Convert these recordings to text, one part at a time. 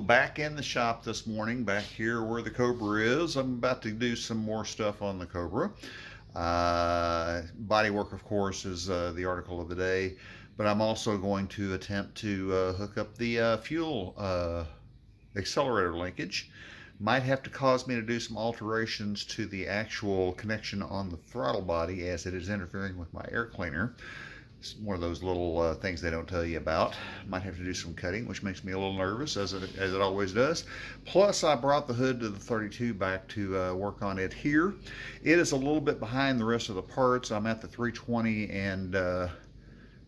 back in the shop this morning, back here where the Cobra is. I'm about to do some more stuff on the Cobra. Bodywork, of course, is the article of the day, but I'm also going to attempt to hook up the fuel accelerator linkage. Might have to cause me to do some alterations to the actual connection on the throttle body, as it is interfering with my air cleaner. It's one of those little things they don't tell you about. Might have to do some cutting, which makes me a little nervous, as it always does. Plus, I brought the hood to the 32 back to work on it here. It is a little bit behind the rest of the parts. I'm at the 320 and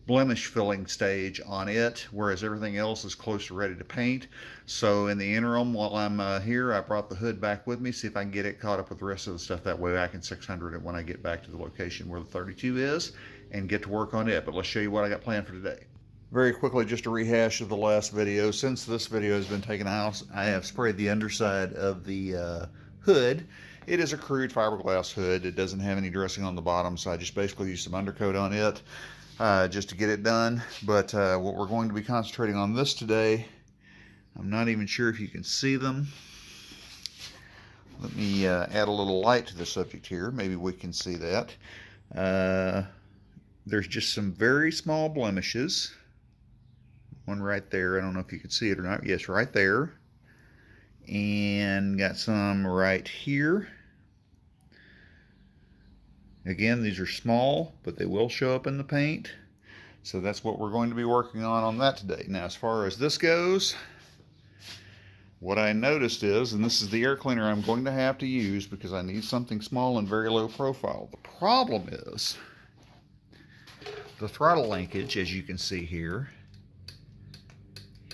blemish filling stage on it, whereas everything else is close to ready to paint. So in the interim, while I'm here, I brought the hood back with me, see if I can get it caught up with the rest of the stuff. That way I can 600 it when I get back to the location where the 32 is and get to work on it. But let's show you what I got planned for today. Very quickly, just a rehash of the last video. Since this video has been taken out, I have sprayed the underside of the hood. It is a crude fiberglass hood. It doesn't have any dressing on the bottom, so I just basically used some undercoat on it just to get it done. But what we're going to be concentrating on this today, I'm not even sure if you can see them. Let me add a little light to the subject here. Maybe we can see that. There's just some very small blemishes. One right there. I don't know if you can see it or not. Yes, right there. And got some right here. Again, these are small, but they will show up in the paint. So that's what we're going to be working on that today. Now, as far as this goes, what I noticed is, and this is the air cleaner I'm going to have to use because I need something small and very low profile. The problem is the throttle linkage, as you can see here,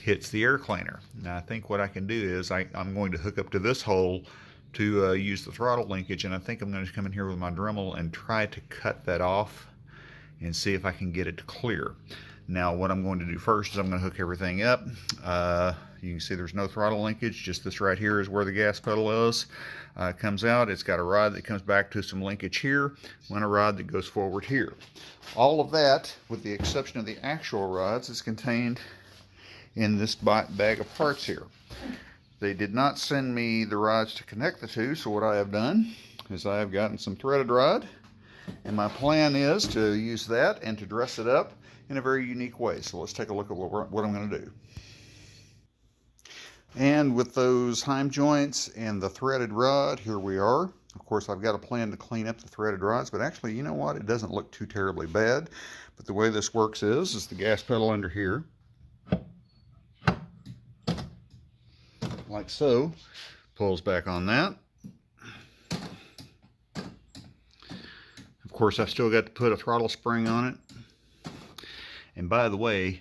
hits the air cleaner. Now, I think what I can do is I'm going to hook up to this hole to use the throttle linkage, and I think I'm going to come in here with my Dremel and try to cut that off and see if I can get it to clear. Now, what I'm going to do first is I'm going to hook everything up. You can see there's no throttle linkage, just this right here is where the gas pedal is. Comes out, it's got a rod that comes back to some linkage here, and a rod that goes forward here. All of that, with the exception of the actual rods, is contained in this bag of parts here. They did not send me the rods to connect the two, so what I have done is I have gotten some threaded rod, and my plan is to use that and to dress it up in a very unique way. So let's take a look at what I'm going to do. And with those heim joints and the threaded rod, here we are. Of course, I've got a plan to clean up the threaded rods, but actually, you know what? It doesn't look too terribly bad. But the way this works is the gas pedal under here, like so, pulls back on that. Of course, I've still got to put a throttle spring on it. And by the way,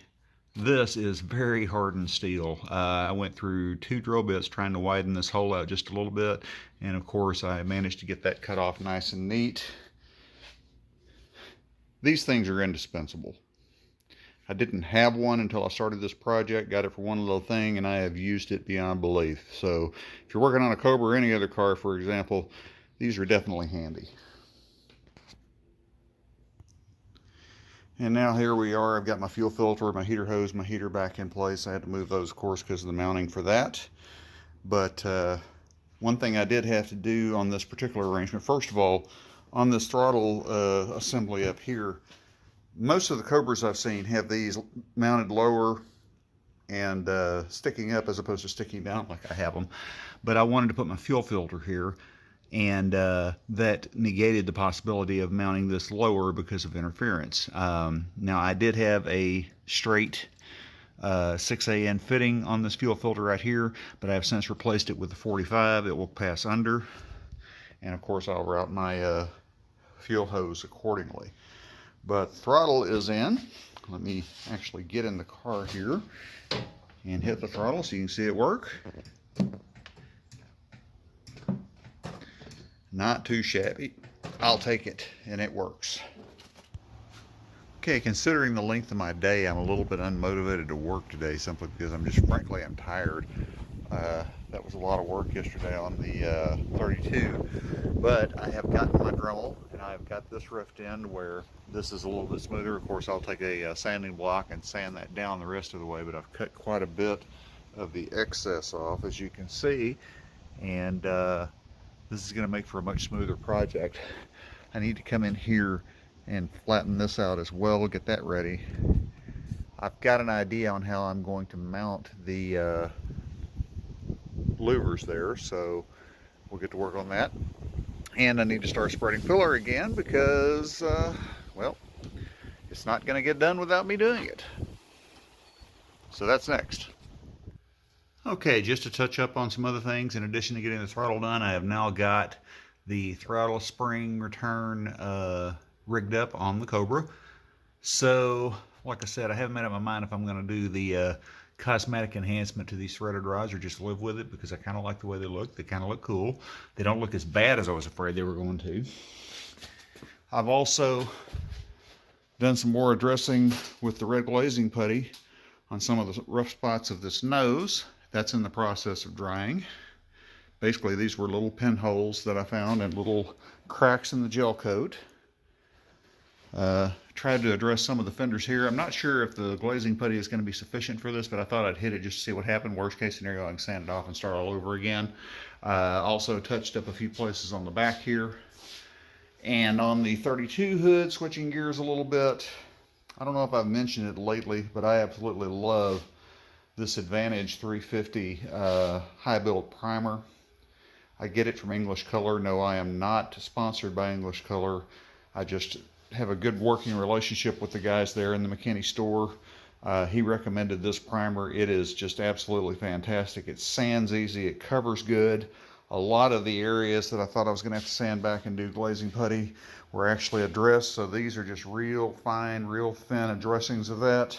this is very hardened steel. I went through 2 drill bits trying to widen this hole out just a little bit, and of course I managed to get that cut off nice and neat. These things are indispensable. I didn't have one until I started this project, got it for one little thing, and I have used it beyond belief. So if you're working on a Cobra or any other car, for example, these are definitely handy. And now here we are. I've got my fuel filter, my heater hose, my heater back in place. I had to move those, of course, because of the mounting for that. But one thing I did have to do on this particular arrangement, first of all, on this throttle assembly up here, most of the Cobras I've seen have these mounted lower and sticking up as opposed to sticking down like I have them. But I wanted to put my fuel filter here, and that negated the possibility of mounting this lower because of interference. Now, I did have a straight 6AN fitting on this fuel filter right here, but I have since replaced it with the 45. It will pass under, and of course I'll route my fuel hose accordingly. But throttle is in. Let me actually get in the car here and hit the throttle so you can see it work. Not too shabby. I'll take it, and it works. Okay, considering the length of my day, I'm a little bit unmotivated to work today, simply because frankly, I'm tired. That was a lot of work yesterday on the 32, but I have gotten my Dremel, and I've got this roughed in where this is a little bit smoother. Of course, I'll take a sanding block and sand that down the rest of the way, but I've cut quite a bit of the excess off, as you can see, and this is going to make for a much smoother project. I need to come in here and flatten this out as well, get that ready. I've got an idea on how I'm going to mount the louvers there, so we'll get to work on that. And I need to start spreading filler again because, well, it's not going to get done without me doing it. So that's next. Okay, just to touch up on some other things, in addition to getting the throttle done, I have now got the throttle spring return rigged up on the Cobra. So, like I said, I haven't made up my mind if I'm going to do the cosmetic enhancement to these threaded rods or just live with it, because I kind of like the way they look. They kind of look cool. They don't look as bad as I was afraid they were going to. I've also done some more addressing with the red glazing putty on some of the rough spots of this nose. That's in the process of drying. Basically, these were little pinholes that I found and little cracks in the gel coat. Tried to address some of the fenders here. I'm not sure if the glazing putty is going to be sufficient for this, but I thought I'd hit it just to see what happened. Worst case scenario, I can sand it off and start all over again. Also touched up a few places on the back here. And on the 32 hood, switching gears a little bit. I don't know if I've mentioned it lately, but I absolutely love this Advantage 350 high build primer. I get it from English Color. No, I am not sponsored by English Color. I just have a good working relationship with the guys there in the McKinney store. He recommended this primer. It is just absolutely fantastic. It sands easy. It covers good. A lot of the areas that I thought I was going to have to sand back and do glazing putty were actually addressed. So these are just real fine, real thin addressings of that.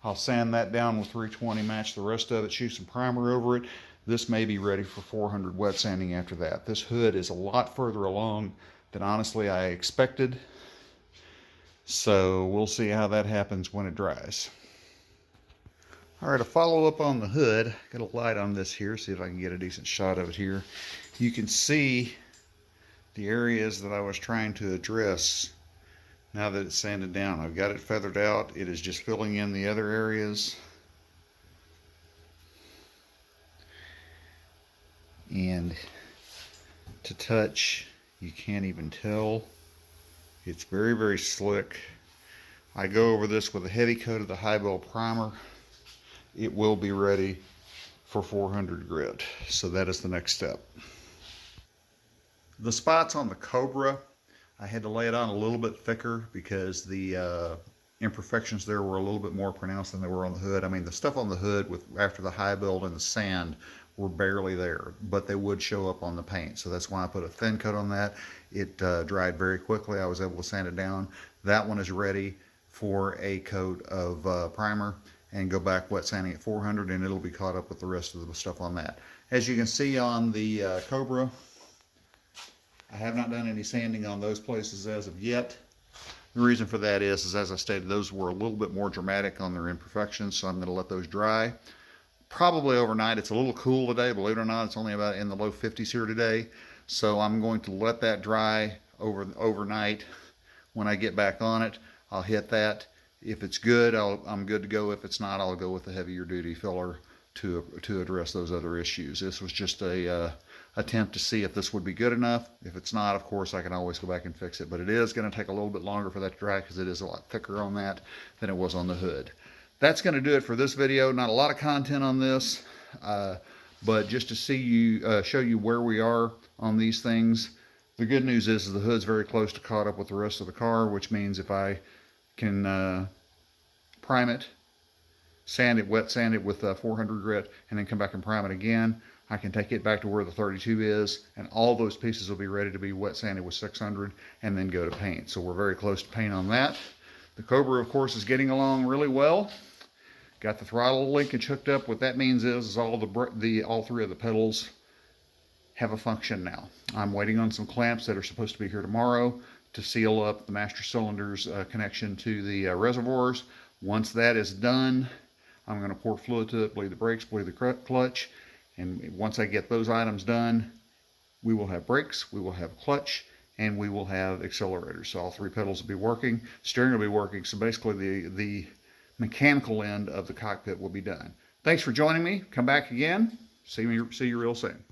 I'll sand that down with 320, match the rest of it, shoot some primer over it. This may be ready for 400 wet sanding after that. This hood is a lot further along than honestly I expected. So we'll see how that happens when it dries. All right, a follow up on the hood. Got a light on this here, see if I can get a decent shot of it here. You can see the areas that I was trying to address now that it's sanded down. I've got it feathered out. It is just filling in the other areas. And to touch, you can't even tell. It's very, very slick. I go over this with a heavy coat of the high build primer. It will be ready for 400 grit. So that is the next step. The spots on the Cobra, I had to lay it on a little bit thicker because the imperfections there were a little bit more pronounced than they were on the hood. I mean, the stuff on the hood with after the high build and the sand were barely there, but they would show up on the paint. So that's why I put a thin coat on that. It dried very quickly. I was able to sand it down. That one is ready for a coat of primer and go back wet sanding at 400, and it'll be caught up with the rest of the stuff on that. As you can see on the Cobra, I have not done any sanding on those places as of yet. The reason for that is as I stated, those were a little bit more dramatic on their imperfections, so I'm going to let those dry. Probably overnight. It's a little cool today, believe it or not. It's only about in the low 50s here today, so I'm going to let that dry overnight. When I get back on it, I'll hit that. If it's good, I'm good to go. If it's not, I'll go with the heavier duty filler to address those other issues. This was just a attempt to see if this would be good enough. If it's not, of course, I can always go back and fix it. But it is going to take a little bit longer for that to dry because it is a lot thicker on that than it was on the hood. That's going to do it for this video. Not a lot of content on this, but just to see you, show you where we are on these things. The good news is the hood's very close to caught up with the rest of the car, which means if I can prime it, sand it, wet sand it with 400 grit, and then come back and prime it again, I can take it back to where the 32 is, and all those pieces will be ready to be wet sanded with 600 and then go to paint. So we're very close to paint on that. The Cobra, of course, is getting along really well. Got the throttle linkage hooked up. What that means is all three of the pedals have a function now. I'm waiting on some clamps that are supposed to be here tomorrow to seal up the master cylinder's connection to the reservoirs. Once that is done, I'm going to pour fluid to it, bleed the brakes, bleed the clutch, and once I get those items done, we will have brakes, we will have clutch, and we will have accelerators. So all three pedals will be working, steering will be working, so basically the mechanical end of the cockpit will be done. Thanks for joining me. Come back again. See you real soon.